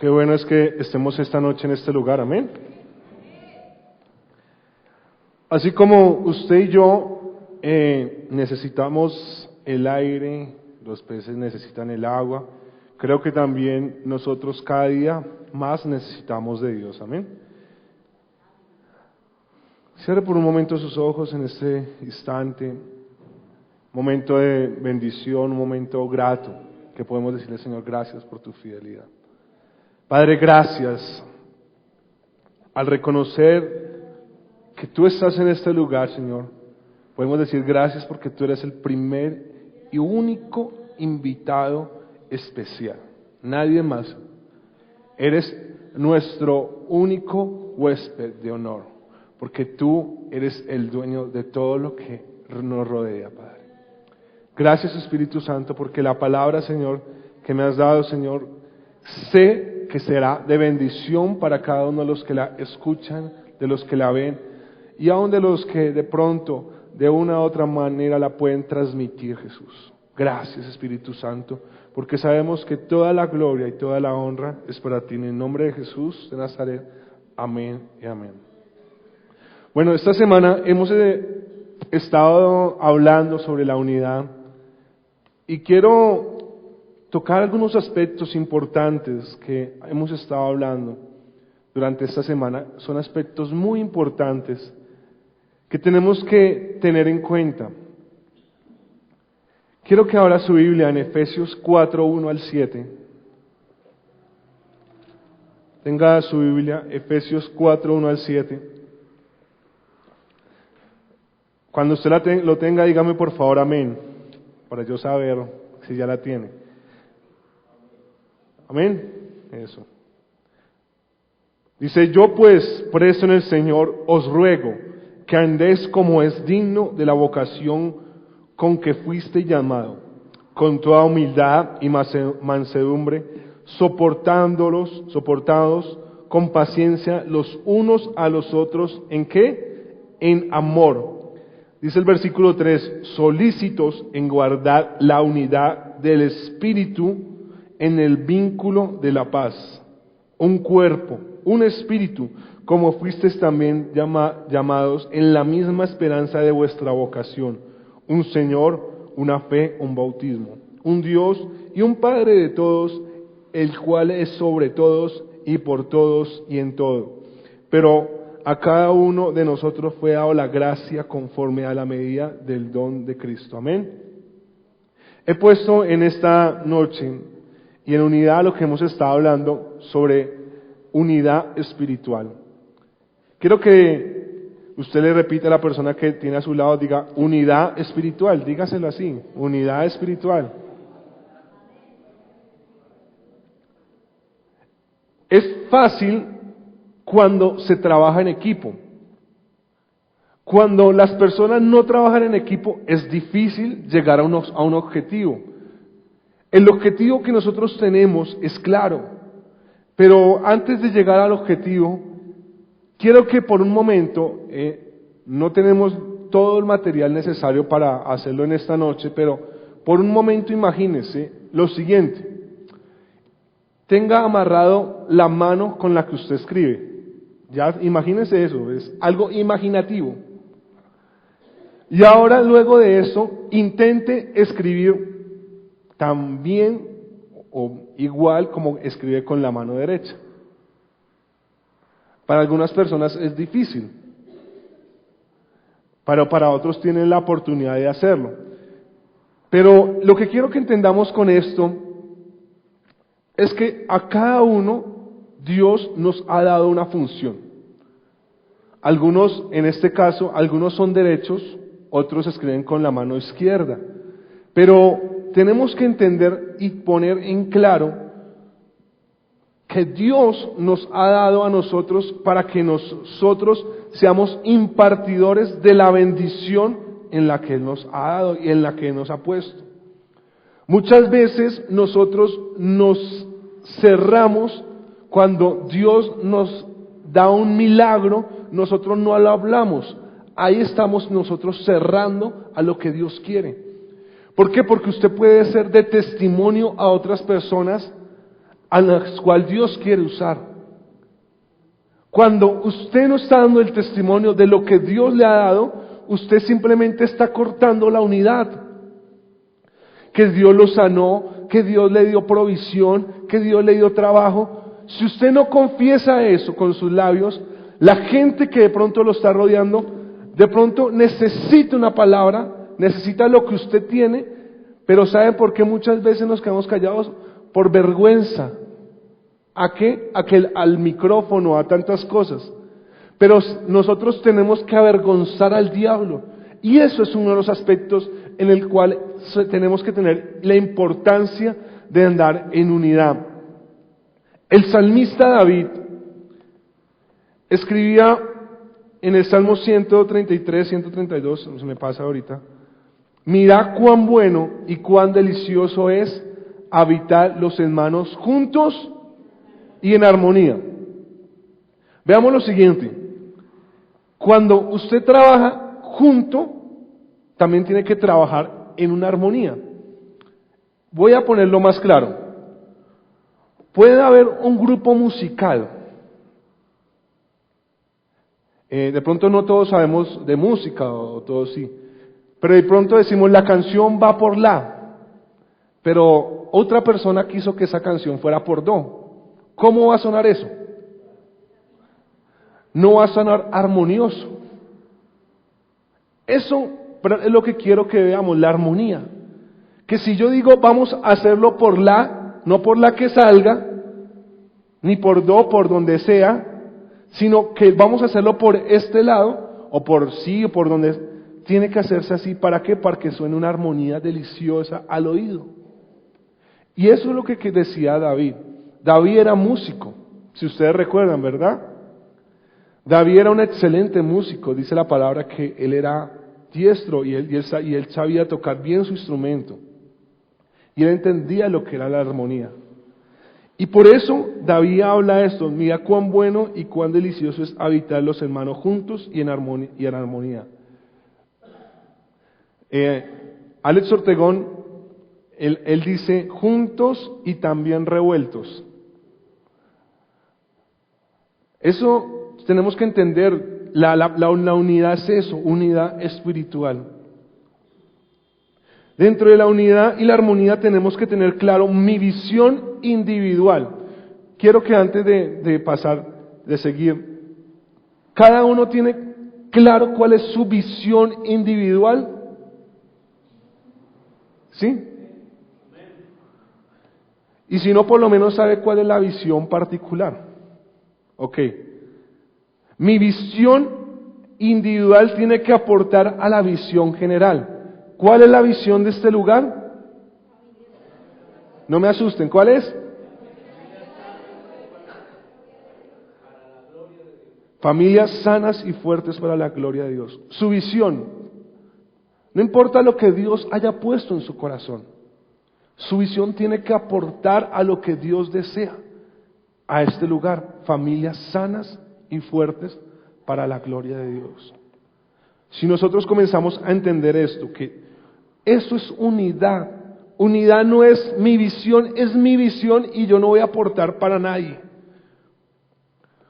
Qué bueno es que estemos esta noche en este lugar, amén. Así como usted y yo necesitamos el aire, los peces necesitan el agua, creo que también nosotros cada día más necesitamos de Dios, amén. Cierre por un momento sus ojos en este instante, momento de bendición, un momento grato, que podemos decirle, Señor, gracias por tu fidelidad. Padre, gracias. Al reconocer que tú estás en este lugar, Señor, podemos decir gracias porque tú eres el primer y único invitado especial. Nadie más. Eres nuestro único huésped de honor, porque tú eres el dueño de todo lo que nos rodea, Padre. Gracias, Espíritu Santo, porque la palabra, Señor, que me has dado, Señor, sé que será de bendición para cada uno de los que la escuchan, de los que la ven, y aún de los que de pronto, de una u otra manera, la pueden transmitir, Jesús. Gracias, Espíritu Santo, porque sabemos que toda la gloria y toda la honra es para ti. En el nombre de Jesús de Nazaret, amén y amén. Bueno, esta semana hemos estado hablando sobre la unidad y quiero tocar algunos aspectos importantes que hemos estado hablando durante esta semana. Son aspectos muy importantes que tenemos que tener en cuenta. Quiero que abra su Biblia en Efesios 4, 1 al 7. Tenga su Biblia, Efesios 4, 1 al 7. Cuando usted lo tenga, dígame por favor amén, para yo saber si ya la tiene. Amén. Eso. Dice, yo pues, preso en el Señor, os ruego que andéis como es digno de la vocación con que fuiste llamado, con toda humildad y mansedumbre, soportados con paciencia los unos a los otros, ¿en qué? En amor. Dice el versículo 3, solícitos en guardar la unidad del Espíritu en el vínculo de la paz. Un cuerpo, un espíritu, como fuisteis también llamados en la misma esperanza de vuestra vocación. Un Señor, una fe, un bautismo. Un Dios y un Padre de todos, el cual es sobre todos y por todos y en todo. Pero a cada uno de nosotros fue dado la gracia conforme a la medida del don de Cristo. Amén. He puesto en esta noche y en unidad lo que hemos estado hablando sobre unidad espiritual. Quiero que usted le repita a la persona que tiene a su lado, diga unidad espiritual, dígaselo así, unidad espiritual. Es fácil cuando se trabaja en equipo. Cuando las personas no trabajan en equipo es difícil llegar a un objetivo. El objetivo que nosotros tenemos es claro, pero antes de llegar al objetivo, quiero que por un momento, no tenemos todo el material necesario para hacerlo en esta noche, pero por un momento imagínese lo siguiente. Tenga amarrado la mano con la que usted escribe. Ya imagínese eso, es algo imaginativo. Y ahora luego de eso, intente escribir tan bien o igual como escribe con la mano derecha. Para algunas personas es difícil, pero para otros tienen la oportunidad de hacerlo. Pero lo que quiero que entendamos con esto es que a cada uno Dios nos ha dado una función. Algunos, en este caso, algunos son derechos, otros escriben con la mano izquierda. Pero tenemos que entender y poner en claro que Dios nos ha dado a nosotros para que nosotros seamos impartidores de la bendición en la que Él nos ha dado y en la que nos ha puesto. Muchas veces nosotros nos cerramos cuando Dios nos da un milagro, nosotros no lo hablamos. Ahí estamos nosotros cerrando a lo que Dios quiere. ¿Por qué? Porque usted puede ser de testimonio a otras personas a las cuales Dios quiere usar. Cuando usted no está dando el testimonio de lo que Dios le ha dado, usted simplemente está cortando la unidad. Que Dios lo sanó, que Dios le dio provisión, que Dios le dio trabajo. Si usted no confiesa eso con sus labios, la gente que de pronto lo está rodeando, de pronto necesita una palabra, necesita lo que usted tiene, pero ¿sabe por qué muchas veces nos quedamos callados? Por vergüenza. ¿A qué? Al micrófono, a tantas cosas. Pero nosotros tenemos que avergonzar al diablo. Y eso es uno de los aspectos en el cual tenemos que tener la importancia de andar en unidad. El salmista David escribía en el Salmo 133, 132, se me pasa ahorita: mirad cuán bueno y cuán delicioso es habitar los hermanos juntos y en armonía. Veamos lo siguiente: cuando usted trabaja junto, también tiene que trabajar en una armonía. Voy a ponerlo más claro. Puede haber un grupo musical. De pronto no todos sabemos de música, o todos sí. Pero de pronto decimos, la canción va por la. Pero otra persona quiso que esa canción fuera por do. ¿Cómo va a sonar eso? No va a sonar armonioso. Eso es lo que quiero que veamos, la armonía. Que si yo digo vamos a hacerlo por la, no por la que salga, ni por do, por donde sea, sino que vamos a hacerlo por este lado, o por sí, o por donde tiene que hacerse así. ¿Para qué? Para que suene una armonía deliciosa al oído. Y eso es lo que decía David. David era músico, si ustedes recuerdan, ¿verdad? David era un excelente músico, dice la palabra que él era diestro y él sabía tocar bien su instrumento. Y él entendía lo que era la armonía. Y por eso David habla esto: mira cuán bueno y cuán delicioso es habitar los hermanos juntos y en armonía. Alex Ortegón, él dice juntos y también revueltos. Eso tenemos que entender, la unidad es eso, unidad espiritual. Dentro de la unidad y la armonía tenemos que tener claro mi visión individual. Quiero que antes de seguir, cada uno tiene claro cuál es su visión individual. ¿Sí? Y si no, por lo menos sabe cuál es la visión particular. Ok. Mi visión individual tiene que aportar a la visión general. ¿Cuál es la visión de este lugar? No me asusten, ¿cuál es? Familias sanas y fuertes para la gloria de Dios. Su visión, no importa lo que Dios haya puesto en su corazón, su visión tiene que aportar a lo que Dios desea a este lugar. Familias sanas y fuertes para la gloria de Dios. Si nosotros comenzamos a entender esto, que eso es unidad. Unidad no es mi visión, es mi visión y yo no voy a aportar para nadie.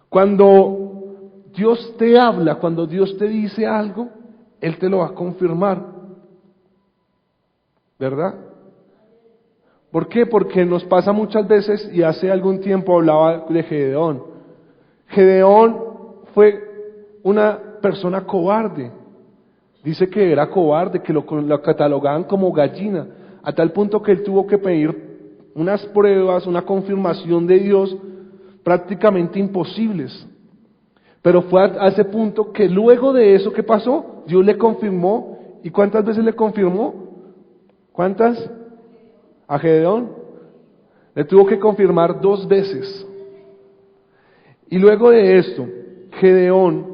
Cuando Dios te habla, cuando Dios te dice algo, Él te lo va a confirmar. ¿Verdad? ¿Por qué? Porque nos pasa muchas veces, y hace algún tiempo hablaba de Gedeón. Gedeón fue una persona cobarde. Dice que era cobarde, que lo catalogaban como gallina, a tal punto que él tuvo que pedir unas pruebas, una confirmación de Dios prácticamente imposibles. Pero fue a ese punto que luego de eso, ¿qué pasó? Dios le confirmó. ¿Y cuántas veces le confirmó? ¿Cuántas? A Gedeón le tuvo que confirmar 2 veces. Y luego de esto, Gedeón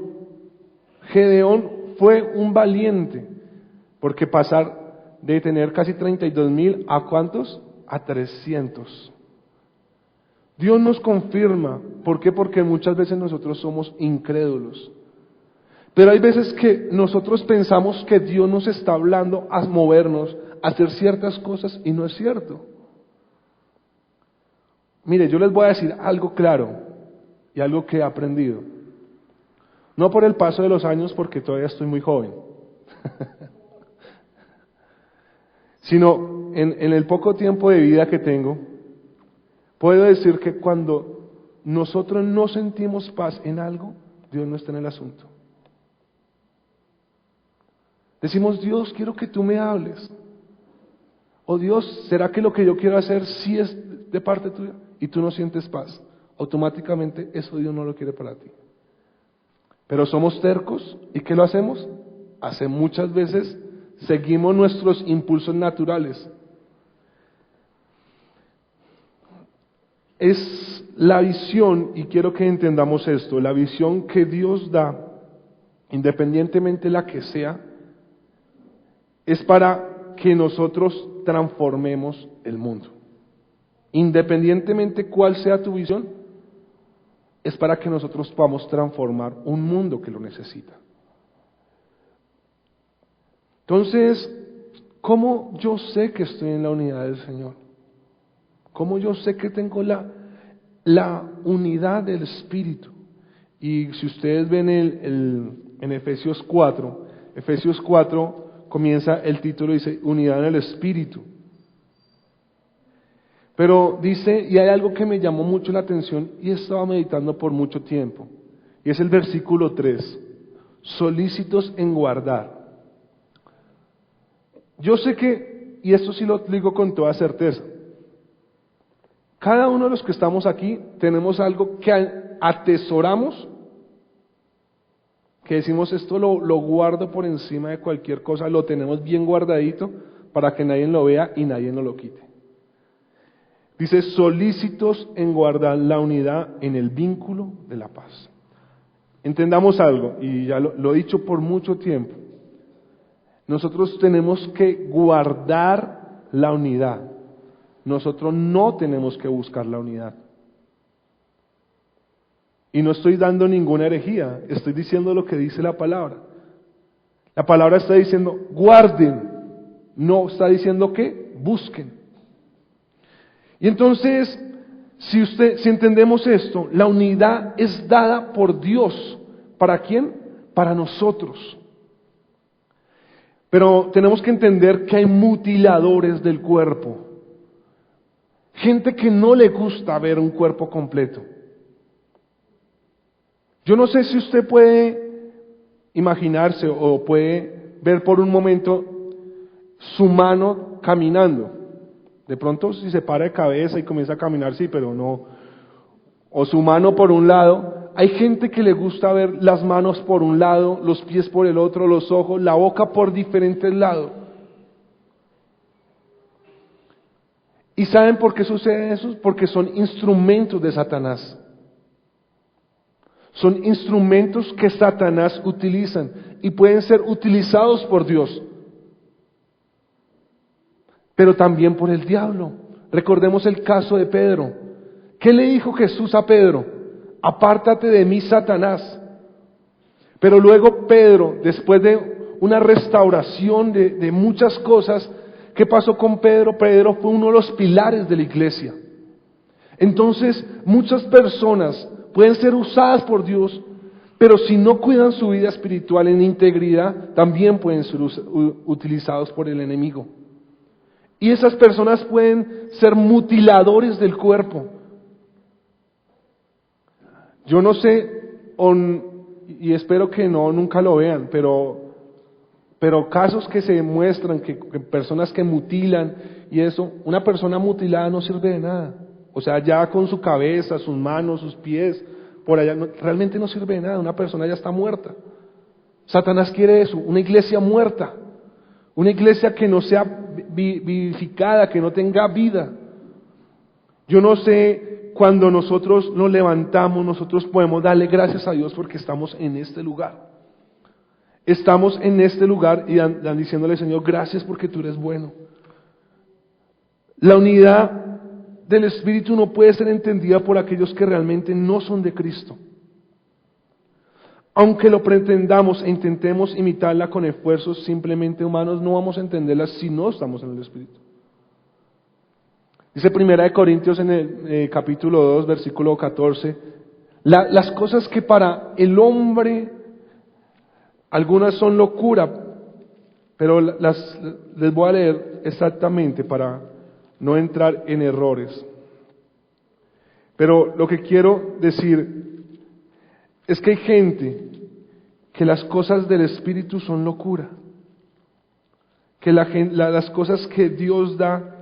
fue un valiente, porque pasar de tener casi 32,000 a ¿cuántos? A 300. Dios nos confirma. ¿Por qué? Porque muchas veces nosotros somos incrédulos. Pero hay veces que nosotros pensamos que Dios nos está hablando a movernos, a hacer ciertas cosas, y no es cierto. Mire, yo les voy a decir algo claro y algo que he aprendido. No por el paso de los años, porque todavía estoy muy joven, sino en el poco tiempo de vida que tengo, puedo decir que cuando nosotros no sentimos paz en algo, Dios no está en el asunto. Decimos, Dios, quiero que tú me hables. O Dios, ¿será que lo que yo quiero hacer sí es de parte tuya? Y tú no sientes paz. Automáticamente eso Dios no lo quiere para ti. Pero somos tercos, ¿y qué lo hacemos? Muchas veces seguimos nuestros impulsos naturales. Es la visión, y quiero que entendamos esto, la visión que Dios da, independientemente la que sea, es para que nosotros transformemos el mundo. Independientemente cuál sea tu visión, es para que nosotros podamos transformar un mundo que lo necesita. Entonces, ¿cómo yo sé que estoy en la unidad del Señor? ¿Cómo yo sé que tengo la unidad del Espíritu? Y si ustedes ven en Efesios 4 comienza el título, dice, unidad en el Espíritu. Pero dice, y hay algo que me llamó mucho la atención y estaba meditando por mucho tiempo, y es el versículo 3, solícitos en guardar. Yo sé que, y esto sí lo digo con toda certeza, cada uno de los que estamos aquí tenemos algo que atesoramos, que decimos esto lo guardo por encima de cualquier cosa, lo tenemos bien guardadito para que nadie lo vea y nadie nos lo quite. Dice, solícitos en guardar la unidad en el vínculo de la paz. Entendamos algo, y ya lo he dicho por mucho tiempo, nosotros tenemos que guardar la unidad, nosotros no tenemos que buscar la unidad. Y no estoy dando ninguna herejía, estoy diciendo lo que dice la palabra. La palabra está diciendo, guarden, no está diciendo que busquen. Y entonces, si entendemos esto, la unidad es dada por Dios. ¿Para quién? Para nosotros. Pero tenemos que entender que hay mutiladores del cuerpo. Gente que no le gusta ver un cuerpo completo. Yo no sé si usted puede imaginarse o puede ver por un momento su mano caminando. De pronto si se para de cabeza y comienza a caminar, sí, pero no. O su mano por un lado. Hay gente que le gusta ver las manos por un lado, los pies por el otro, los ojos, la boca por diferentes lados. ¿Y saben por qué sucede eso? Porque son instrumentos de Satanás. Son instrumentos que Satanás utilizan y pueden ser utilizados por Dios, pero también por el diablo. Recordemos el caso de Pedro. ¿Qué le dijo Jesús a Pedro? Apártate de mí, Satanás. Pero luego Pedro, después de una restauración de muchas cosas, ¿qué pasó con Pedro? Pedro fue uno de los pilares de la iglesia. Entonces, muchas personas pueden ser usadas por Dios, pero si no cuidan su vida espiritual en integridad, también pueden ser utilizados por el enemigo. Y esas personas pueden ser mutiladores del cuerpo. Yo no sé, y espero que nunca lo vean, pero casos que se demuestran que personas que mutilan y eso, una persona mutilada no sirve de nada. O sea, ya con su cabeza, sus manos, sus pies, por allá, realmente no sirve de nada, una persona ya está muerta. Satanás quiere eso, una iglesia muerta, una iglesia que no sea vivificada, que no tenga vida. Yo no sé, cuando nosotros nos levantamos, nosotros podemos darle gracias a Dios porque estamos en este lugar. Estamos en este lugar y diciéndole, Señor, gracias porque tú eres bueno. La unidad del Espíritu no puede ser entendida por aquellos que realmente no son de Cristo. Aunque lo pretendamos e intentemos imitarla con esfuerzos simplemente humanos, no vamos a entenderla si no estamos en el Espíritu. Dice Primera de Corintios en el capítulo 2, versículo 14, las cosas que para el hombre algunas son locura, pero les voy a leer exactamente para no entrar en errores. Pero lo que quiero decir es que hay gente que las cosas del Espíritu son locura, que las cosas que Dios da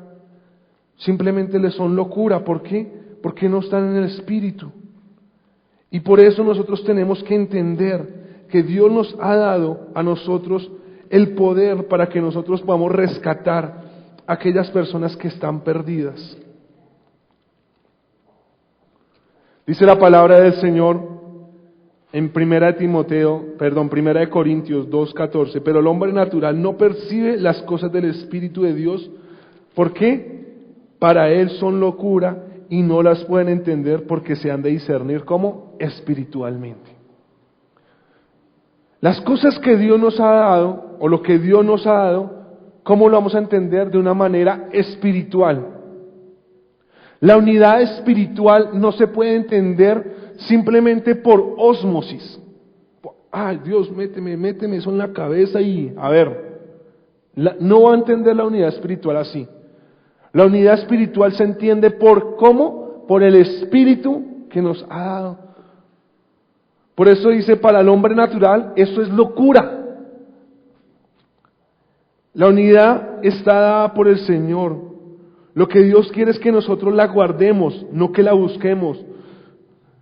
simplemente les son locura. ¿Por qué? Porque no están en el Espíritu. Y por eso nosotros tenemos que entender que Dios nos ha dado a nosotros el poder para que nosotros podamos rescatar a aquellas personas que están perdidas. Dice la palabra del Señor en Primera de Corintios 2:14, pero el hombre natural no percibe las cosas del Espíritu de Dios. ¿Por qué? Para él son locura y no las pueden entender porque se han de discernir como espiritualmente. Las cosas que Dios nos ha dado, o lo que Dios nos ha dado, ¿cómo lo vamos a entender? De una manera espiritual. La unidad espiritual no se puede entender simplemente por ósmosis. Ay, Dios, méteme eso en la cabeza y, a ver, no va a entender la unidad espiritual así. La unidad espiritual se entiende por ¿cómo? Por el Espíritu que nos ha dado. Por eso dice, para el hombre natural, eso es locura. La unidad está dada por el Señor. Lo que Dios quiere es que nosotros la guardemos, no que la busquemos.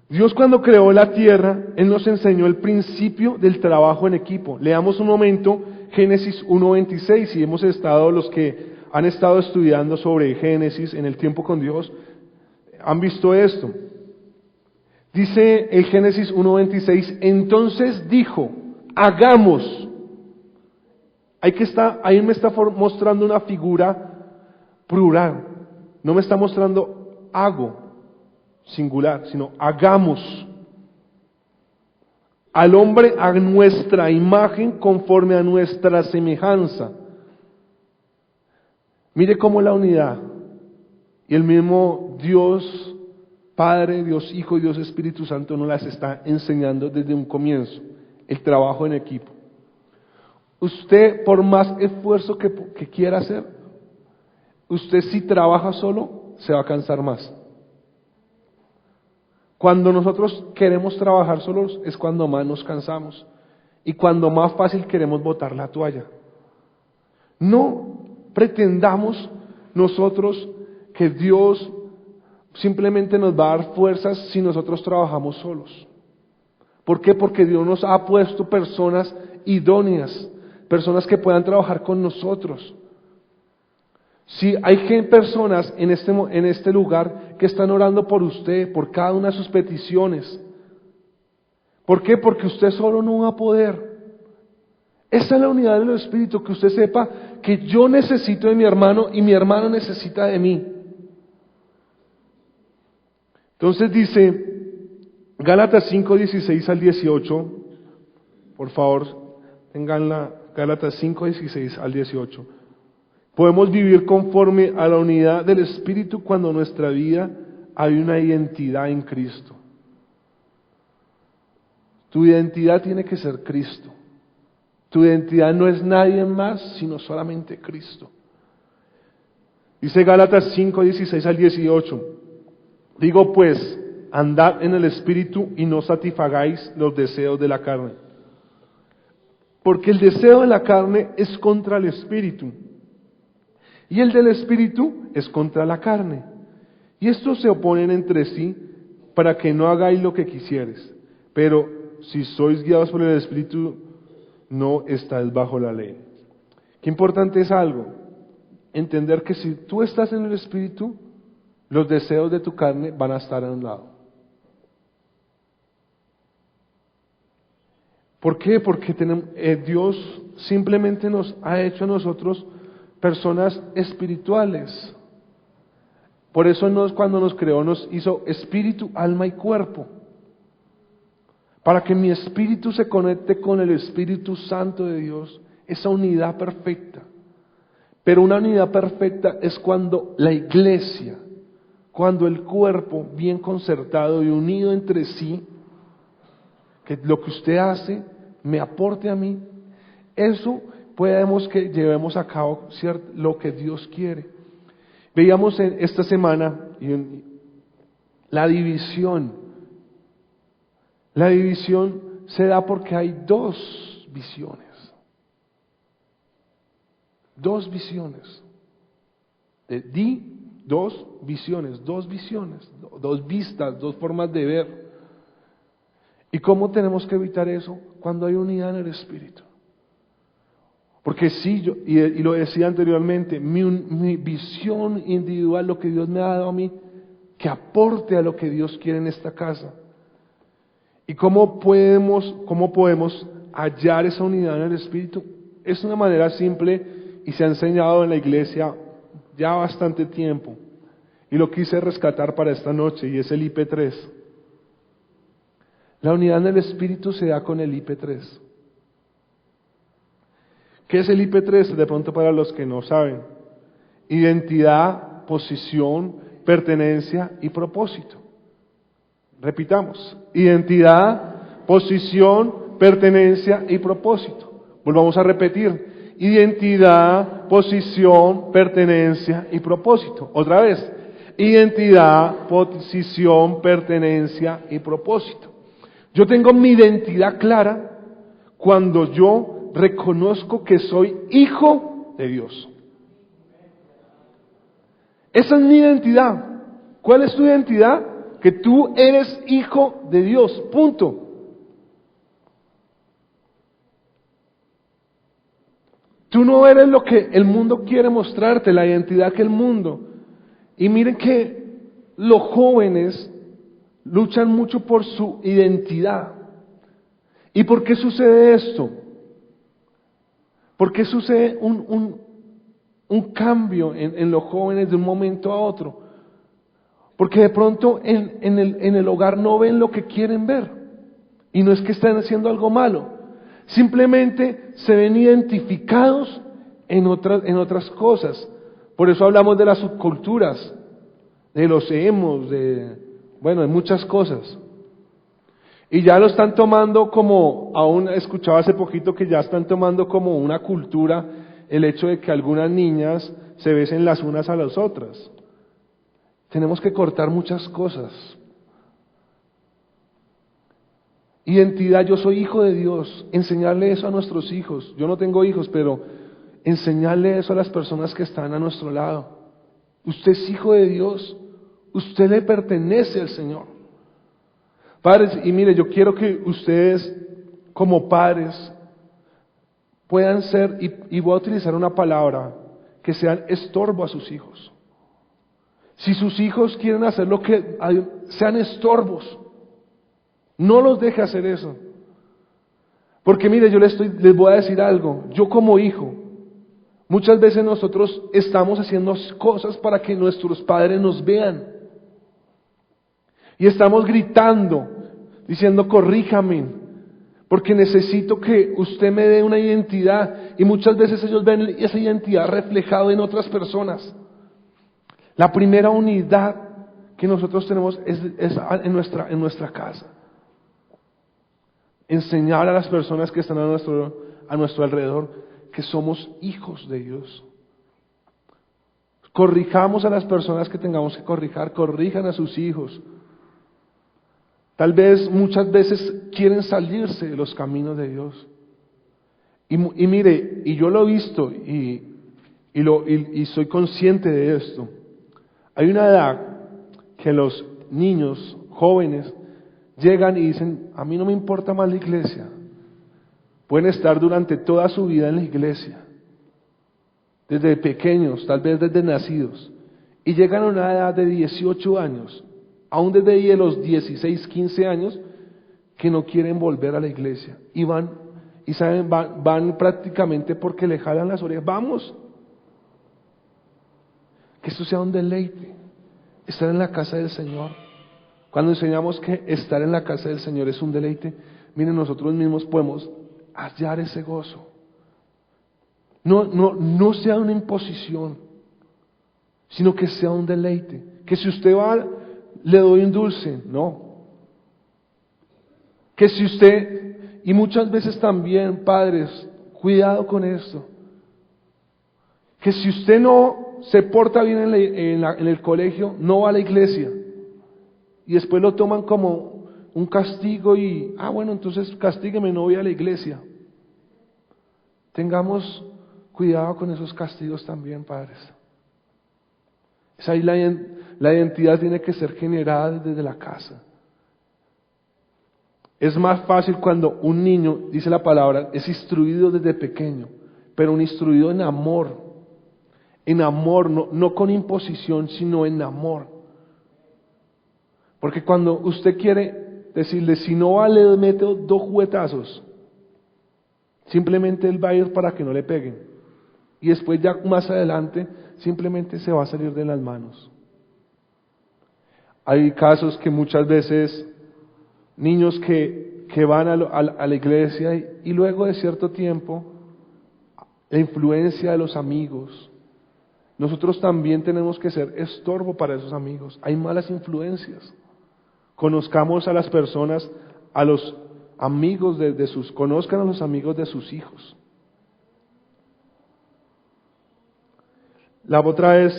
Dios cuando creó la tierra, Él nos enseñó el principio del trabajo en equipo. Leamos un momento Génesis 1:26, y hemos estado, los que han estado estudiando sobre Génesis en el tiempo con Dios, han visto esto. Dice el Génesis 1:26, entonces dijo, hagamos. Ahí me está mostrando una figura plural, no me está mostrando hago, singular, sino hagamos al hombre a nuestra imagen conforme a nuestra semejanza. Mire cómo la unidad y el mismo Dios Padre, Dios Hijo y Dios Espíritu Santo nos las está enseñando desde un comienzo, el trabajo en equipo. Usted, por más esfuerzo que quiera hacer, usted si trabaja solo, se va a cansar más. Cuando nosotros queremos trabajar solos es cuando más nos cansamos y cuando más fácil queremos botar la toalla. No pretendamos nosotros que Dios simplemente nos va a dar fuerzas si nosotros trabajamos solos. ¿Por qué? Porque Dios nos ha puesto personas idóneas, personas que puedan trabajar con nosotros. Si hay personas en este lugar que están orando por usted, por cada una de sus peticiones. ¿Por qué? Porque usted solo no va a poder. Esa es la unidad del Espíritu, que usted sepa que yo necesito de mi hermano y mi hermano necesita de mí. Entonces dice Gálatas 5:16 al 18, por favor, tenganla, Gálatas 5:16 al 18. Podemos vivir conforme a la unidad del Espíritu cuando en nuestra vida hay una identidad en Cristo. Tu identidad tiene que ser Cristo. Tu identidad no es nadie más, sino solamente Cristo. Dice Gálatas 5:16 al 18. Digo pues, andad en el Espíritu y no satisfagáis los deseos de la carne. Porque el deseo de la carne es contra el Espíritu, y el del Espíritu es contra la carne. Y estos se oponen entre sí para que no hagáis lo que quisieres. Pero si sois guiados por el Espíritu, no estáis bajo la ley. Qué importante es algo, entender que si tú estás en el Espíritu, los deseos de tu carne van a estar a un lado. ¿Por qué? Porque Dios simplemente nos ha hecho a nosotros personas espirituales. Por eso cuando nos creó nos hizo espíritu, alma y cuerpo. Para que mi espíritu se conecte con el Espíritu Santo de Dios, esa unidad perfecta. Pero una unidad perfecta es cuando la iglesia cuando el cuerpo bien concertado y unido entre sí, que lo que usted hace me aporte a mí, eso podemos que llevemos a cabo lo que Dios quiere. Veíamos esta semana la división. La división se da porque hay dos visiones. Dos visiones. Dos visiones, dos vistas, dos formas de ver. ¿Y cómo tenemos que evitar eso? Cuando hay unidad en el Espíritu. Porque sí, y lo decía anteriormente, mi visión individual, lo que Dios me ha dado a mí, que aporte a lo que Dios quiere en esta casa. ¿Y cómo podemos hallar esa unidad en el Espíritu? Es una manera simple y se ha enseñado en la iglesia ya bastante tiempo. Y lo quise rescatar para esta noche y es el IP3. La unidad en el Espíritu se da con el IP3. ¿Qué es el IP3? De pronto para los que no saben. Identidad, posición, pertenencia y propósito. Repitamos. Identidad, posición, pertenencia y propósito. Volvamos a repetir. Identidad, posición, pertenencia y propósito. Otra vez. Identidad, posición, pertenencia y propósito. Yo tengo mi identidad clara cuando yo reconozco que soy hijo de Dios. Esa es mi identidad. ¿Cuál es tu identidad? Que tú eres hijo de Dios. Punto. Tú no eres lo que el mundo quiere mostrarte, la identidad que el mundo. Y miren que los jóvenes luchan mucho por su identidad. ¿Y por qué sucede esto? ¿Por qué sucede un cambio en los jóvenes de un momento a otro? Porque de pronto en el hogar no ven lo que quieren ver. Y no es que estén haciendo algo malo. Simplemente se ven identificados en otras cosas. Por eso hablamos de las subculturas, de los emos, de muchas cosas. Y ya lo están tomando como, aún escuchaba hace poquito que ya están tomando como una cultura el hecho de que algunas niñas se besen las unas a las otras. Tenemos que cortar muchas cosas. Identidad, yo soy hijo de Dios, enseñarle eso a nuestros hijos. Yo no tengo hijos, pero enseñarle eso a las personas que están a nuestro lado. Usted es hijo de Dios, usted le pertenece al Señor. Padres, y mire, yo quiero que ustedes como padres puedan ser, y voy a utilizar una palabra, que sean estorbo a sus hijos. Si sus hijos quieren hacer lo que sean estorbos, no los deje hacer eso. Porque mire, yo les voy a decir algo, yo como hijo, muchas veces nosotros estamos haciendo cosas para que nuestros padres nos vean. Y estamos gritando, diciendo corríjame, porque necesito que usted me dé una identidad. Y muchas veces ellos ven esa identidad reflejada en otras personas. La primera unidad que nosotros tenemos es en nuestra casa. Enseñar a las personas que están a nuestro alrededor que somos hijos de Dios. Corrijamos a las personas que tengamos que corrijan a sus hijos. Tal vez muchas veces quieren salirse de los caminos de Dios. Y mire, y yo lo he visto y soy consciente de esto. Hay una edad que los niños jóvenes llegan y dicen, a mí no me importa más la iglesia. Pueden estar durante toda su vida en la iglesia, desde pequeños, tal vez desde nacidos, y llegan a una edad de 18 años, aún desde ahí de los 16, 15 años, que no quieren volver a la iglesia, y van prácticamente porque le jalan las orejas, vamos, que esto sea un deleite, estar en la casa del Señor. Cuando enseñamos que estar en la casa del Señor es un deleite, miren, nosotros mismos podemos hallar ese gozo. No sea una imposición, sino que sea un deleite, Que si usted va, le doy un dulce, no. Que si usted, y muchas veces también, padres, cuidado con esto. Que si usted no se porta bien en el colegio, no va a la iglesia. Y después lo toman como un castigo y, bueno, entonces castígueme, no voy a la iglesia. Tengamos cuidado con esos castigos también, padres. La identidad tiene que ser generada desde la casa. Es más fácil cuando un niño, dice la palabra, es instruido desde pequeño, pero un instruido en amor, no con imposición, sino en amor. Porque cuando usted quiere decirle, si no va, le meto 2 juguetazos, simplemente él va a ir para que no le peguen. Y después ya más adelante, simplemente se va a salir de las manos. Hay casos que muchas veces, niños que van a la iglesia y luego de cierto tiempo, la influencia de los amigos, nosotros también tenemos que ser estorbo para esos amigos. Hay malas influencias. Conozcamos a las personas, a los amigos conozcan a los amigos de sus hijos. La otra es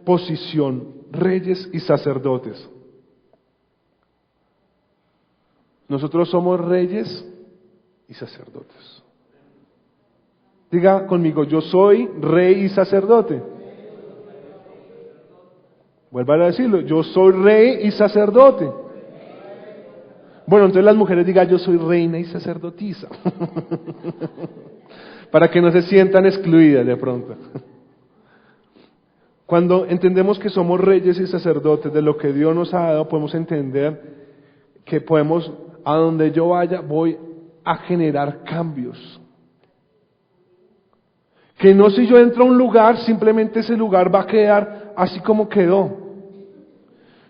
posición, reyes y sacerdotes. Nosotros somos reyes y sacerdotes. Diga conmigo, yo soy rey y sacerdote. Vuelva a decirlo, yo soy rey y sacerdote. Bueno, entonces las mujeres digan, yo soy reina y sacerdotisa. Para que no se sientan excluidas de pronto. Cuando entendemos que somos reyes y sacerdotes de lo que Dios nos ha dado, podemos entender que podemos, a donde yo vaya, voy a generar cambios. Que no, si yo entro a un lugar, simplemente ese lugar va a quedar así como quedó.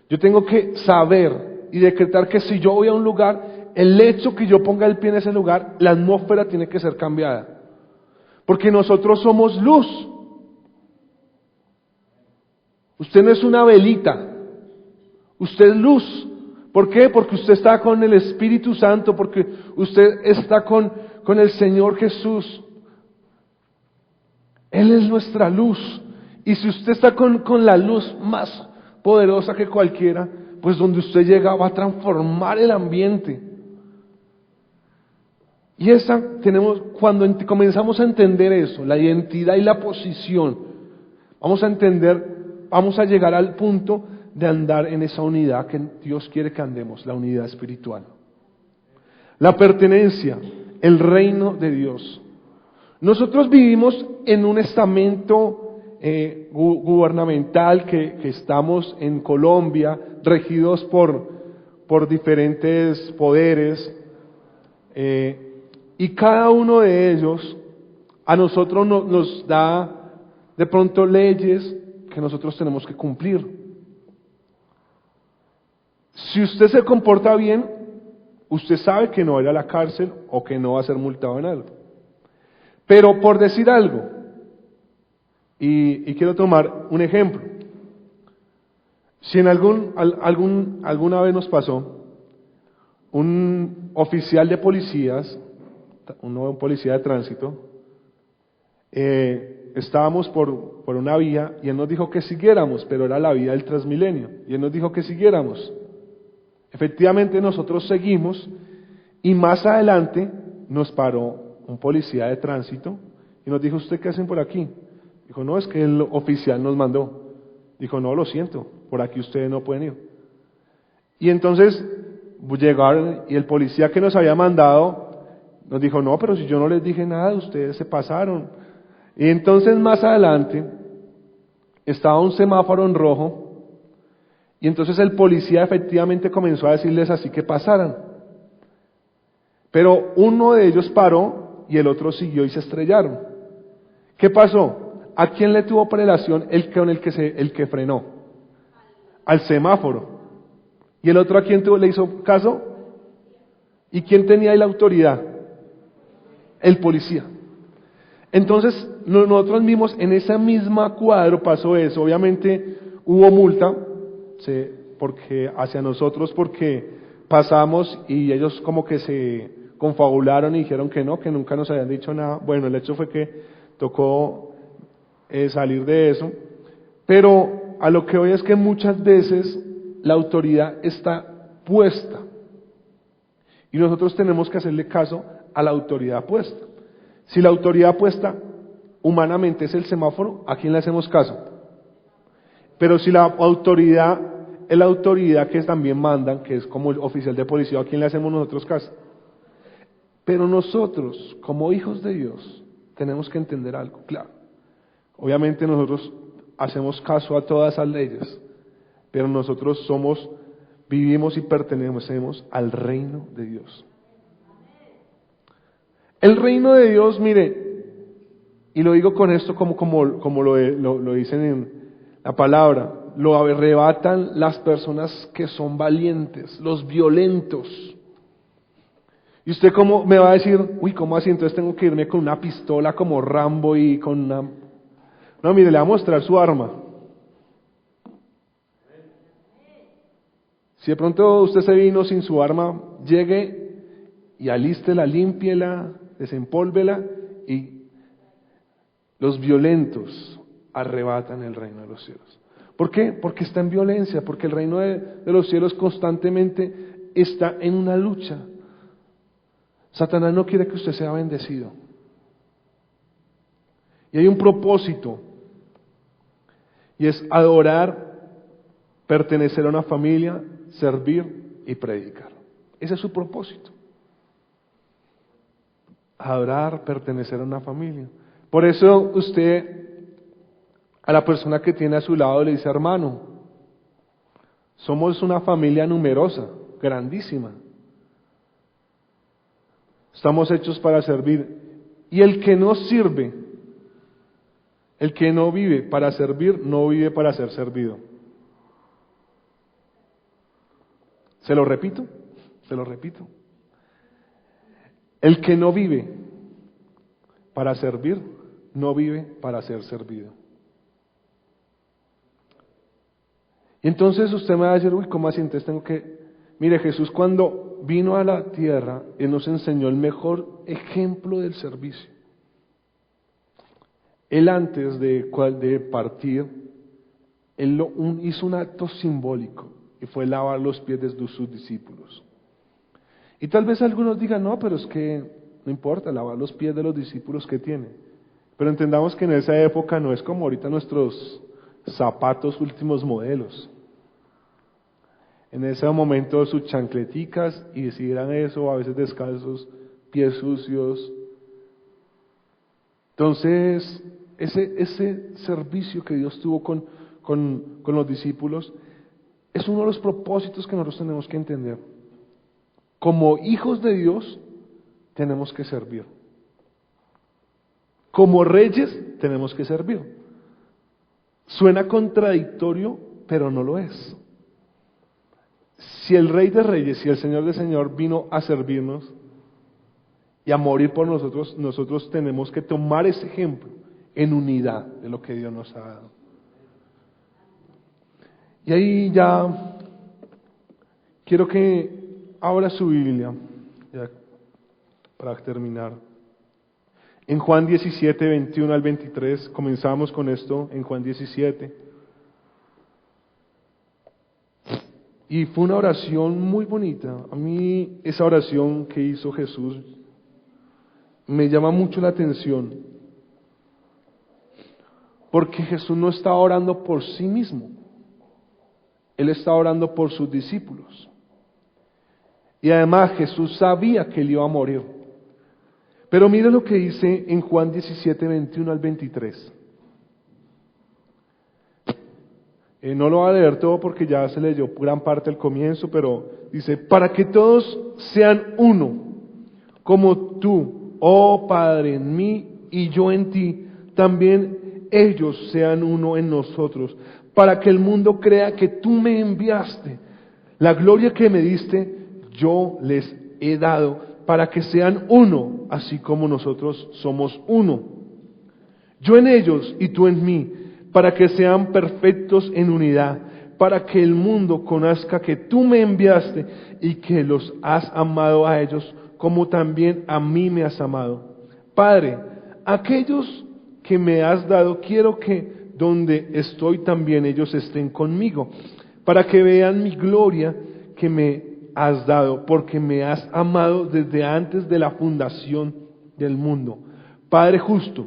Yo tengo que saber y decretar que si yo voy a un lugar, el hecho que yo ponga el pie en ese lugar, la atmósfera tiene que ser cambiada. Porque nosotros somos luz. Usted no es una velita, usted es luz. ¿Por qué? Porque usted está con el Espíritu Santo, porque usted está con el Señor Jesús. Él es nuestra luz. Y si usted está con la luz más poderosa que cualquiera, pues donde usted llega va a transformar el ambiente. Y cuando comenzamos a entender eso, la identidad y la posición, vamos a llegar al punto de andar en esa unidad que Dios quiere que andemos, la unidad espiritual. La pertenencia, el reino de Dios. Nosotros vivimos en un estamento gubernamental que estamos en Colombia, regidos por diferentes poderes, y cada uno de ellos a nosotros nos da de pronto leyes que nosotros tenemos que cumplir. Si usted se comporta bien, usted sabe que no va a ir a la cárcel o que no va a ser multado en algo. Pero por decir algo, y quiero tomar un ejemplo. Si en alguna vez nos pasó, un oficial de policías, un policía de tránsito, estábamos por una vía y él nos dijo que siguiéramos, pero era la vía del Transmilenio, y él nos dijo que siguiéramos. Efectivamente nosotros seguimos y más adelante nos paró un policía de tránsito y nos dijo, ¿usted qué hacen por aquí? Dijo, no, es que el oficial nos mandó. Dijo, no, lo siento, por aquí ustedes no pueden ir. Y entonces llegaron y el policía que nos había mandado nos dijo, no, pero si yo no les dije nada, ustedes se pasaron. Y entonces más adelante estaba un semáforo en rojo y entonces el policía efectivamente comenzó a decirles así que pasaran. Pero uno de ellos paró y el otro siguió y se estrellaron. ¿Qué pasó? ¿A quién le tuvo prelación el que frenó? Al semáforo. ¿Y el otro a quién le hizo caso? ¿Y quién tenía ahí la autoridad? El policía. Entonces nosotros mismos en esa misma cuadro pasó eso. Obviamente hubo multa porque hacia nosotros, porque pasamos y ellos como que se confabularon y dijeron que no, que nunca nos habían dicho nada. Bueno, el hecho fue que tocó salir de eso, pero a lo que voy es que muchas veces la autoridad está puesta y nosotros tenemos que hacerle caso a la autoridad puesta. Si la autoridad puesta humanamente es el semáforo, ¿a quién le hacemos caso? Pero si la autoridad es la autoridad que también mandan, que es como el oficial de policía, ¿a quién le hacemos nosotros caso? Pero nosotros, como hijos de Dios, tenemos que entender algo, claro. Obviamente nosotros hacemos caso a todas esas leyes, pero nosotros vivimos y pertenecemos al reino de Dios. El reino de Dios, mire, y lo digo con esto como lo dicen en la palabra, lo arrebatan las personas que son valientes, los violentos. Y usted cómo me va a decir, uy, ¿cómo así? Entonces tengo que irme con una pistola como Rambo y con una... No, mire, le va a mostrar su arma. Si de pronto usted se vino sin su arma, llegue y alístela, límpiela, desempólvela, y los violentos arrebatan el reino de los cielos. ¿Por qué? Porque está en violencia, porque el reino de los cielos constantemente está en una lucha. Satanás no quiere que usted sea bendecido. Y hay un propósito, y es adorar, pertenecer a una familia, servir y predicar. Ese es su propósito. Adorar, pertenecer a una familia. Por eso usted a la persona que tiene a su lado le dice, hermano, somos una familia numerosa, grandísima. Estamos hechos para servir. Y el que no sirve, el que no vive para servir, no vive para ser servido. ¿Se lo repito? El que no vive para servir, no vive para ser servido. Y entonces usted me va a decir, uy, ¿cómo así? Entonces tengo que... Mire, Jesús cuando vino a la tierra, Él nos enseñó el mejor ejemplo del servicio. Él antes de partir, Él hizo un acto simbólico, y fue lavar los pies de sus discípulos. Y tal vez algunos digan, no, pero es que no importa, lavar los pies de los discípulos que tiene. Pero entendamos que en esa época no es como ahorita nuestros zapatos últimos modelos. En ese momento sus chancleticas, y si eran eso, a veces descalzos, pies sucios. Entonces, ese servicio que Dios tuvo con los discípulos es uno de los propósitos que nosotros tenemos que entender. Como hijos de Dios tenemos que servir. Como reyes tenemos que servir. Suena contradictorio, pero no lo es. Si el Rey de Reyes y el Señor de Señor vino a servirnos y a morir por nosotros, nosotros tenemos que tomar ese ejemplo en unidad de lo que Dios nos ha dado. Y ahí ya quiero que abra su Biblia, ya para terminar. En Juan 17, 21 al 23, comenzamos con esto en Juan 17. Y fue una oración muy bonita. A mí esa oración que hizo Jesús me llama mucho la atención. Porque Jesús no está orando por sí mismo. Él está orando por sus discípulos. Y además Jesús sabía que él iba a morir. Pero mire lo que dice en Juan 17, 21 al 23. No lo voy a leer todo porque ya se leyó gran parte del comienzo, pero dice, para que todos sean uno, como tú, oh Padre, en mí y yo en ti, también ellos sean uno en nosotros, para que el mundo crea que tú me enviaste. La gloria que me diste, yo les he dado, para que sean uno, así como nosotros somos uno. Yo en ellos y tú en mí, para que sean perfectos en unidad, para que el mundo conozca que tú me enviaste y que los has amado a ellos como también a mí me has amado. Padre, aquellos que me has dado, quiero que donde estoy también ellos estén conmigo, para que vean mi gloria que me has dado, porque me has amado desde antes de la fundación del mundo. Padre justo,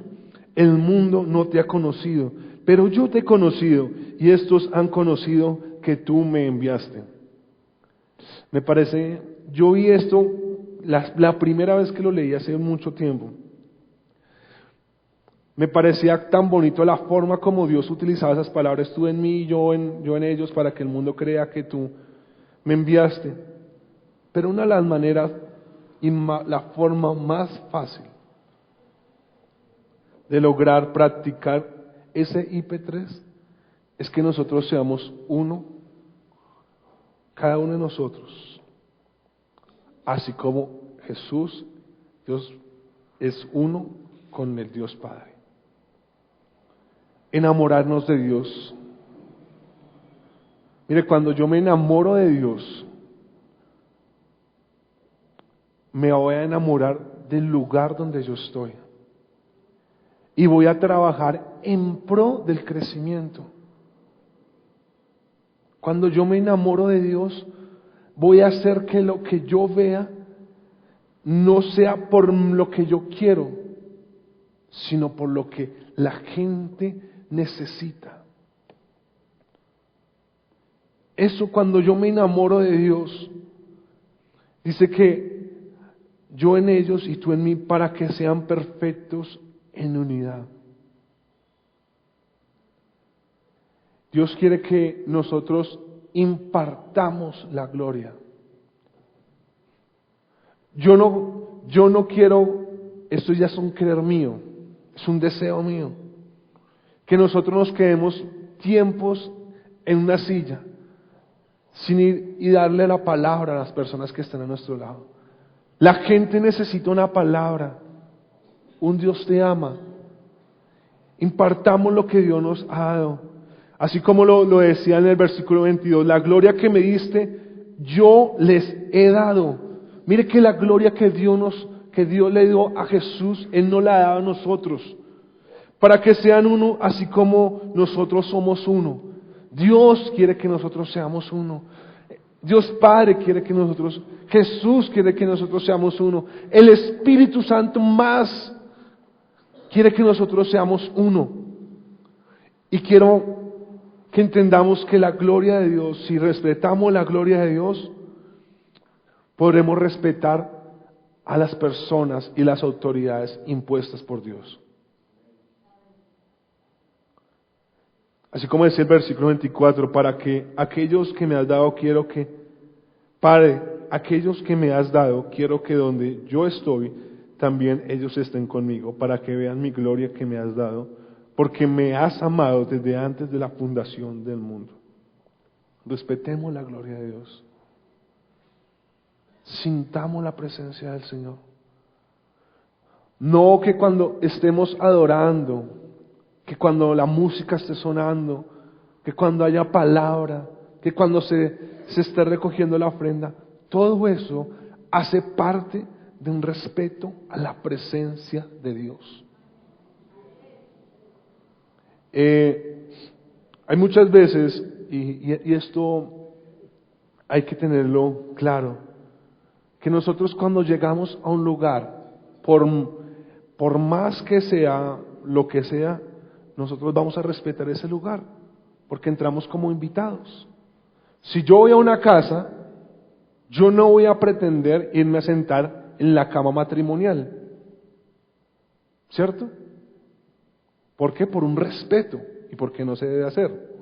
el mundo no te ha conocido, pero yo te he conocido, y estos han conocido que tú me enviaste. Me parece, yo vi esto la primera vez que lo leí hace mucho tiempo. Me parecía tan bonito la forma como Dios utilizaba esas palabras, tú en mí y yo en ellos, para que el mundo crea que tú me enviaste. Pero una de las maneras y la forma más fácil de lograr practicar ese IP3 es que nosotros seamos uno, cada uno de nosotros, así como Jesús, Dios es uno con el Dios Padre. Enamorarnos de Dios. Mire, cuando yo me enamoro de Dios, me voy a enamorar del lugar donde yo estoy. Y voy a trabajar en pro del crecimiento. Cuando yo me enamoro de Dios, voy a hacer que lo que yo vea no sea por lo que yo quiero, sino por lo que la gente necesita. Eso, cuando yo me enamoro de Dios, dice que yo en ellos y tú en mí, para que sean perfectos en unidad. Dios quiere que nosotros impartamos la gloria. Yo no quiero, esto ya es un querer mío, es un deseo mío, que nosotros nos quedemos tiempos en una silla sin ir y darle la palabra a las personas que están a nuestro lado. La gente necesita una palabra. Un Dios te ama. Impartamos lo que Dios nos ha dado. Así como lo decía en el versículo 22, la gloria que me diste, yo les he dado. Mire que la gloria que Dios le dio a Jesús, Él no la ha dado a nosotros. Para que sean uno, así como nosotros somos uno. Dios quiere que nosotros seamos uno. Dios Padre quiere que nosotros, Jesús quiere que nosotros seamos uno. El Espíritu Santo más quiere que nosotros seamos uno. Y quiero que entendamos que la gloria de Dios, si respetamos la gloria de Dios, podremos respetar a las personas y las autoridades impuestas por Dios. Así como dice el versículo 24, para que aquellos que me has dado quiero que, Padre, aquellos que me has dado quiero que donde yo estoy, también ellos estén conmigo, para que vean mi gloria que me has dado, porque me has amado desde antes de la fundación del mundo. Respetemos la gloria de Dios. Sintamos la presencia del Señor. No que cuando estemos adorando, que cuando la música esté sonando, que cuando haya palabra, que cuando se esté recogiendo la ofrenda, todo eso hace parte de un respeto a la presencia de Dios. Hay muchas veces, y esto hay que tenerlo claro, que nosotros cuando llegamos a un lugar, por más que sea lo que sea, nosotros vamos a respetar ese lugar, porque entramos como invitados. Si yo voy a una casa, yo no voy a pretender irme a sentar en la cama matrimonial, ¿cierto? ¿Por qué? Por un respeto, y porque no se debe hacer.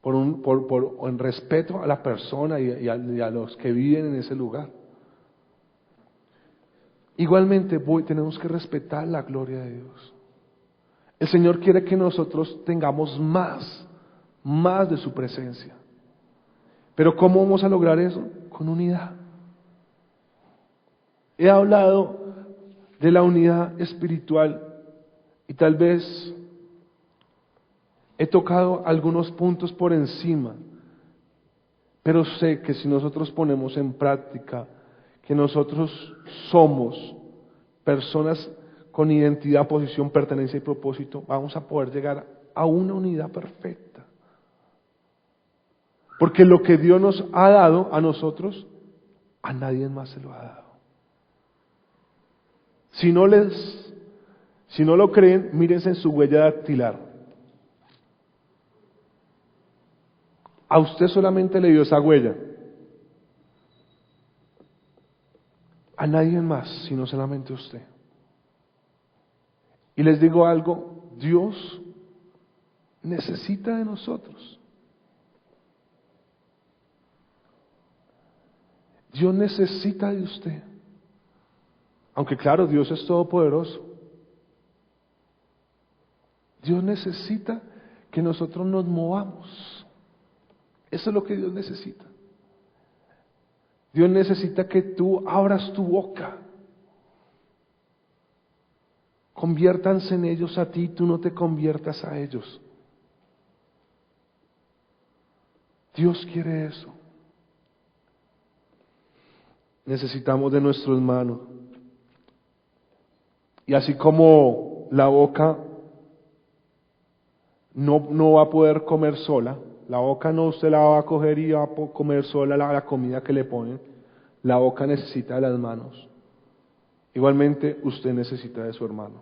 En respeto a la persona y a los que viven en ese lugar. Igualmente tenemos que respetar la gloria de Dios. El Señor quiere que nosotros tengamos más de su presencia. Pero ¿cómo vamos a lograr eso? Con unidad. He hablado de la unidad espiritual y tal vez He tocado algunos puntos por encima, pero sé que si nosotros ponemos en práctica que nosotros somos personas con identidad, posición, pertenencia y propósito, vamos a poder llegar a una unidad perfecta. Porque lo que Dios nos ha dado a nosotros, a nadie más se lo ha dado. Si no lo creen, mírense en su huella dactilar. A usted solamente le dio esa huella. A nadie más, sino solamente usted. Y les digo algo, Dios necesita de nosotros. Dios necesita de usted. Aunque claro, Dios es todopoderoso. Dios necesita que nosotros nos movamos. Eso es lo que Dios necesita. Dios necesita que tú abras tu boca. Conviértanse en ellos a ti, tú no te conviertas a ellos. Dios quiere eso. Necesitamos de nuestro hermano. Y así como la boca no va a poder comer sola, la boca no usted la va a coger y va a comer sola la comida que le ponen, la boca necesita de las manos. Igualmente usted necesita de su hermano.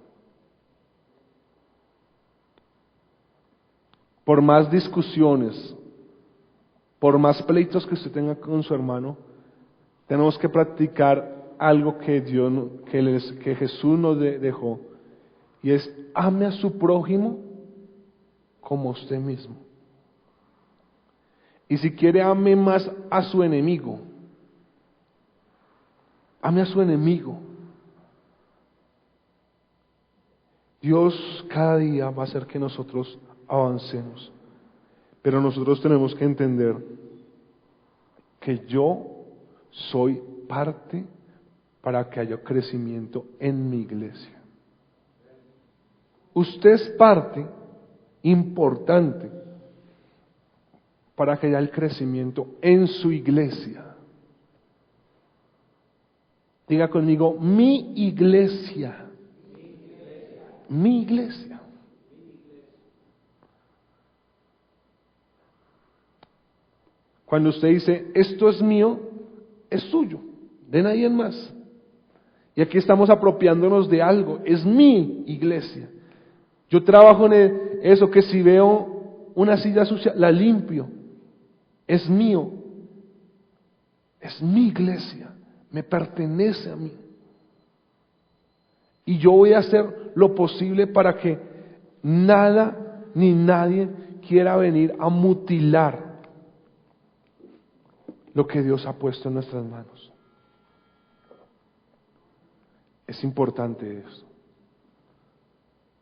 Por más discusiones, por más pleitos que usted tenga con su hermano, tenemos que practicar algo que que Jesús nos dejó, y es ame a su prójimo como usted mismo. Y si quiere, ame más a su enemigo. Ame a su enemigo. Dios cada día va a hacer que nosotros avancemos. Pero nosotros tenemos que entender que yo soy parte para que haya crecimiento en mi iglesia. Usted es parte importante para que haya el crecimiento en su iglesia. Diga conmigo, mi iglesia. Mi iglesia. Cuando usted dice, esto es mío, es suyo, de nadie más. Y aquí estamos apropiándonos de algo, es mi iglesia. Yo trabajo en eso, que si veo una silla sucia, la limpio. Es mío, es mi iglesia, me pertenece a mí. Y yo voy a hacer lo posible para que nada ni nadie quiera venir a mutilar lo que Dios ha puesto en nuestras manos. Es importante eso.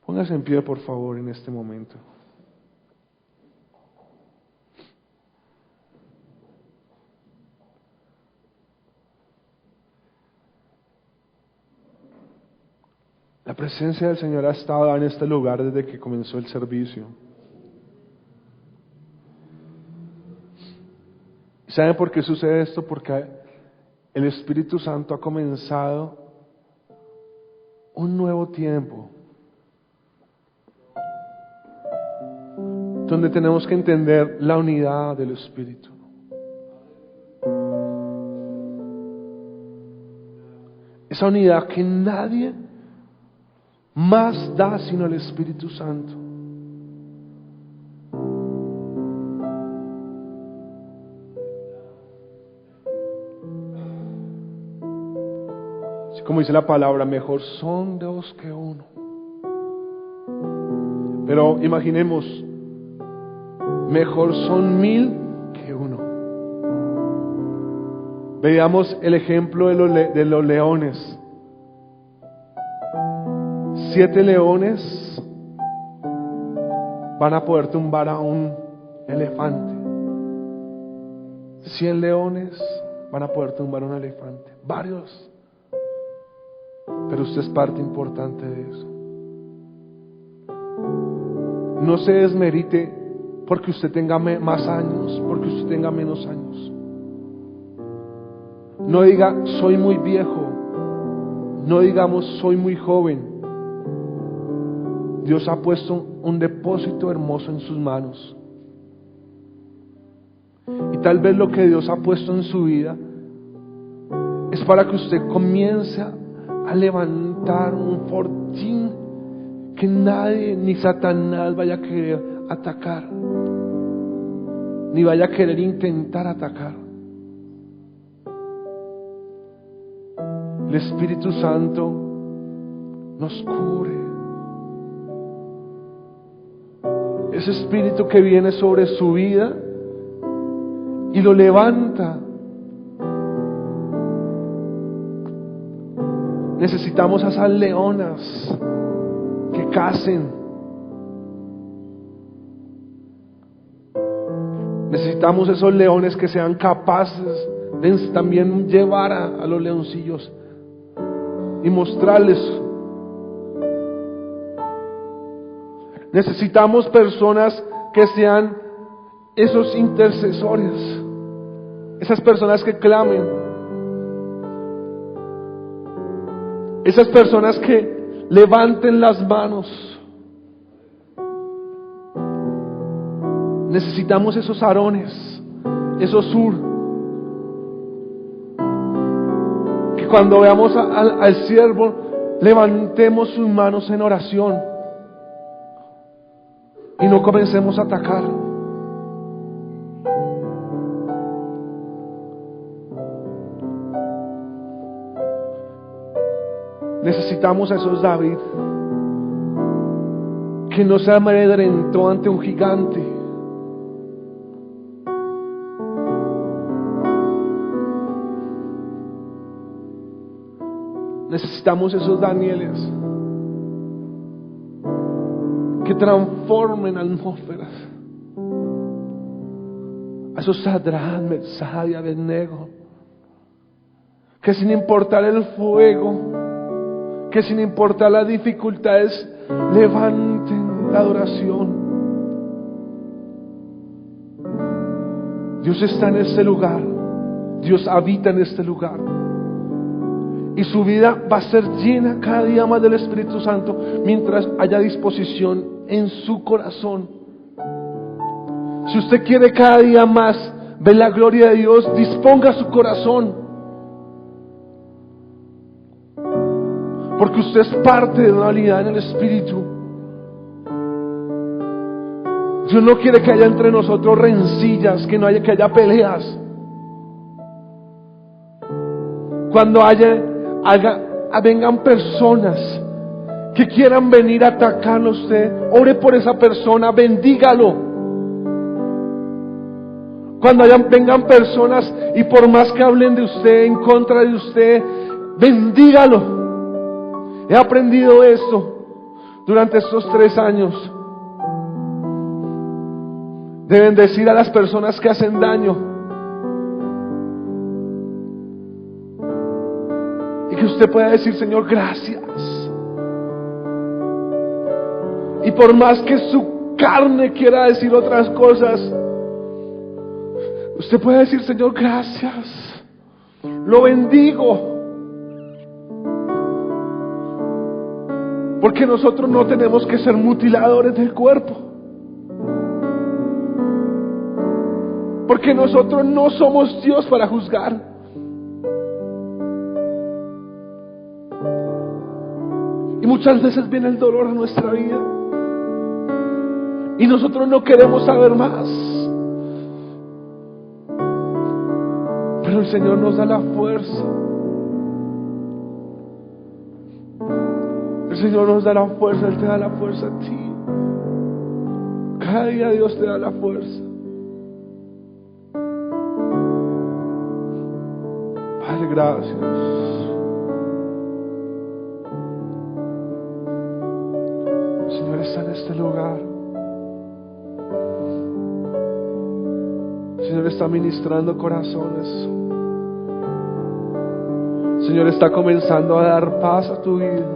Póngase en pie, por favor, en este momento. La presencia del Señor ha estado en este lugar desde que comenzó el servicio. ¿Saben por qué sucede esto? Porque el Espíritu Santo ha comenzado un nuevo tiempo, donde tenemos que entender la unidad del Espíritu. Esa unidad que nadie más da sino el Espíritu Santo. Así como dice la palabra, mejor son dos que uno. Pero imaginemos, mejor son 1000 que uno. Veamos el ejemplo de los leones. 7 leones van a poder tumbar a un elefante. 100 leones van a poder tumbar a un elefante. Varios. Pero usted es parte importante de eso. no se desmerite porque usted tenga más años, porque usted tenga menos años. No diga soy muy viejo, no digamos soy muy joven. Dios ha puesto un depósito hermoso en sus manos. Y tal vez lo que Dios ha puesto en su vida es para que usted comience a levantar un fortín que nadie, ni Satanás vaya a querer atacar, ni vaya a querer intentar atacar. El Espíritu Santo nos cubre. Ese espíritu que viene sobre su vida y lo levanta. Necesitamos a esas leonas que cacen. Necesitamos esos leones que sean capaces de también llevar a los leoncillos y mostrarles. Necesitamos personas que sean esos intercesores, esas personas que clamen, esas personas que levanten las manos. Necesitamos esos Aarones, esos Hur, que cuando veamos al siervo levantemos sus manos en oración y no comencemos a atacar. Necesitamos a esos David que no se amedrentó ante un gigante. Necesitamos esos Danieles que transformen atmósferas. A esos Sadrach, Mesach y Abednego, que sin importar el fuego, que sin importar las dificultades, levanten la adoración. Dios está en este lugar, Dios habita en este lugar, y su vida va a ser llena cada día más del Espíritu Santo mientras haya disposición en su corazón. Si usted quiere cada día más ver la gloria de Dios, disponga su corazón, porque usted es parte de una unidad en el Espíritu. Dios no quiere que haya entre nosotros rencillas, que haya peleas. Cuando vengan personas que quieran venir a atacarlo a usted, ore por esa persona, bendígalo. Cuando vengan personas y por más que hablen de usted, en contra de usted, bendígalo. He aprendido esto durante estos 3 años. De bendecir a las personas que hacen daño, y que usted pueda decir: Señor, gracias. Y por más que su carne quiera decir otras cosas, usted puede decir: Señor, gracias, lo bendigo. Porque nosotros no tenemos que ser mutiladores del cuerpo, porque nosotros no somos Dios para juzgar. Y muchas veces viene el dolor a nuestra vida y nosotros no queremos saber más, pero el Señor nos da la fuerza. El Señor nos da la fuerza, Él te da la fuerza a ti. Cada día Dios te da la fuerza. Padre, gracias. El Señor está en este lugar. El Señor está ministrando corazones. El Señor está comenzando a dar paz a tu vida.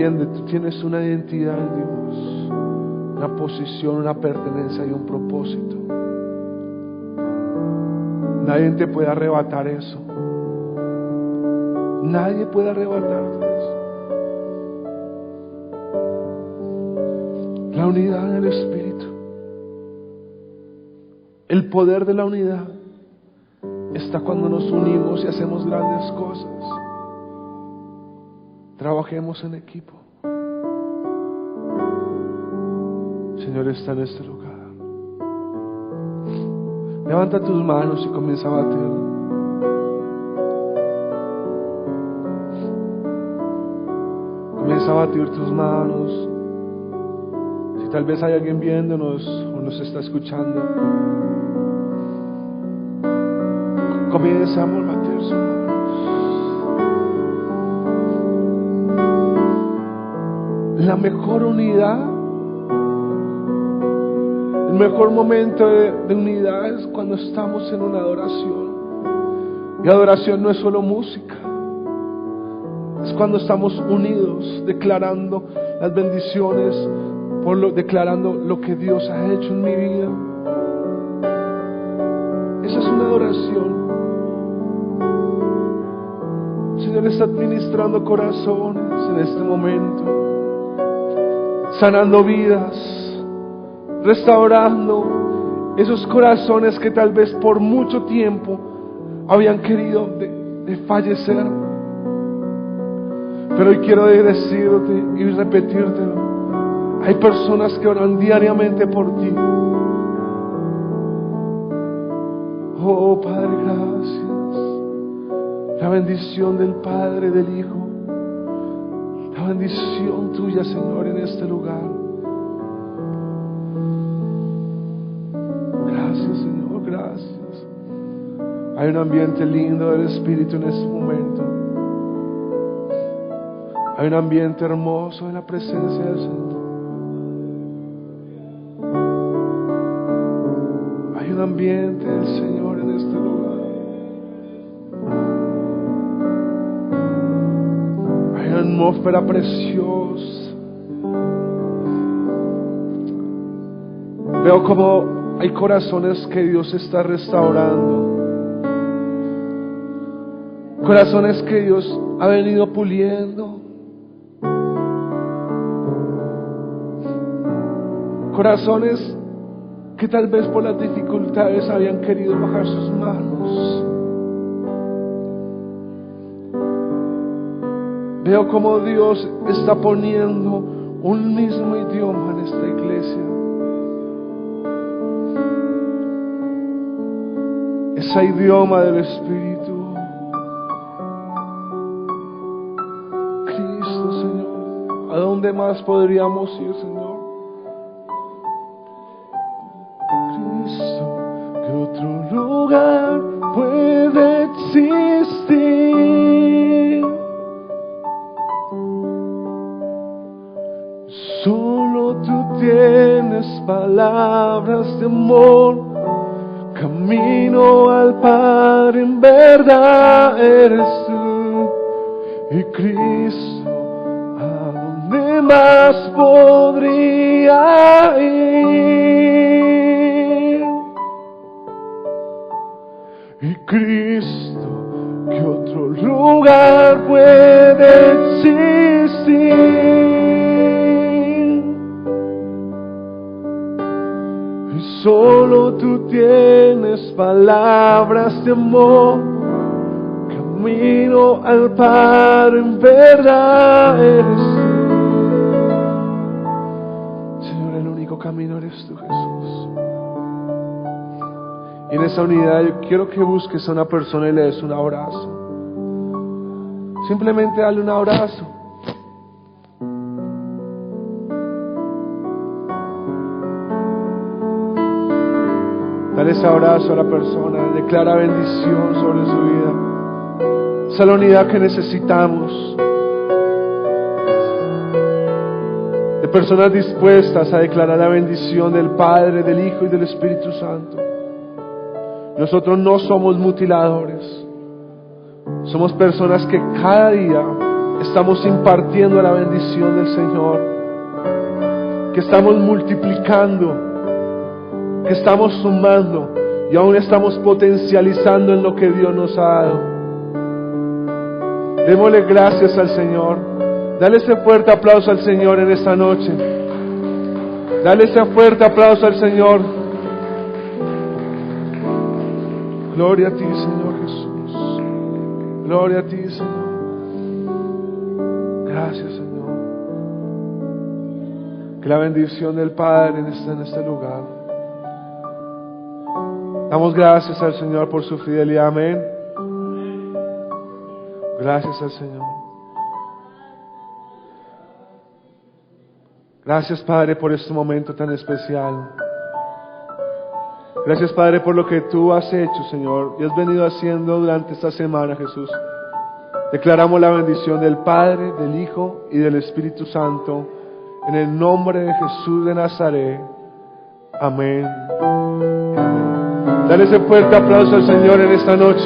entiende, tú tienes una identidad en Dios, una posición, una pertenencia y un propósito. Nadie te puede arrebatar eso. Nadie puede arrebatarte eso. La unidad del Espíritu, el poder de la unidad está cuando nos unimos y hacemos grandes cosas. Trabajemos en equipo. Señor está en este lugar. Levanta tus manos y comienza a batir. Comienza a batir tus manos. Si tal vez hay alguien viéndonos o nos está escuchando, comienza a batir sus manos. La mejor unidad, el mejor momento de unidad es cuando estamos en una adoración. Y adoración no es solo música, es cuando estamos unidos, declarando las bendiciones, declarando lo que Dios ha hecho en mi vida. Esa es una adoración. El Señor está administrando corazones en este momento, sanando vidas, restaurando esos corazones que tal vez por mucho tiempo habían querido de fallecer. Pero hoy quiero decirte y repetírtelo: hay personas que oran diariamente por ti. Oh Padre, gracias. La bendición del Padre, del Hijo, la bendición tuya, Señor, en este lugar. Gracias, Señor, gracias. Hay un ambiente lindo del Espíritu en este momento. Hay un ambiente hermoso en la presencia del Señor. Hay un ambiente del Señor en este lugar. Hay una atmósfera preciosa. Veo como hay corazones que Dios está restaurando. Corazones que Dios ha venido puliendo. Corazones que tal vez por las dificultades habían querido bajar sus manos. Veo como Dios está poniendo un mismo idioma en esta iglesia. Ese idioma del Espíritu. Cristo, Señor. ¿A dónde más podríamos ir, Señor? ¿Qué otro lugar puede existir? Solo tú tienes palabras de amor, camino al Padre, en verdad eres tú. Y Cristo, ¿a dónde más podría ir? Y Cristo, ¿qué otro lugar puede existir? Y solo tú tienes palabras de amor, camino al Padre, en verdad eres tú. Señor, el único camino eres tú, Jesús. Y en esa unidad yo quiero que busques a una persona y le des un abrazo. Simplemente dale un abrazo. Dale ese abrazo a la persona, declara bendición sobre su vida. Esa es la unidad que necesitamos. De personas dispuestas a declarar la bendición del Padre, del Hijo y del Espíritu Santo. Nosotros no somos mutiladores. Somos personas que cada día estamos impartiendo la bendición del Señor, que estamos multiplicando, que estamos sumando y aún estamos potencializando en lo que Dios nos ha dado. Démosle gracias al Señor. Dale ese fuerte aplauso al Señor en esta noche. Dale ese fuerte aplauso al Señor. Gloria a ti, Señor Jesús. Gloria a ti, Señor. Gracias, Señor. Que la bendición del Padre esté en este lugar. Damos gracias al Señor por su fidelidad. Amén. Gracias al Señor. Gracias, Padre, por este momento tan especial. Gracias, Padre, por lo que tú has hecho, Señor, y has venido haciendo durante esta semana, Jesús. Declaramos la bendición del Padre, del Hijo y del Espíritu Santo, en el nombre de Jesús de Nazaret. Amén. Amén. Dale ese fuerte aplauso al Señor en esta noche.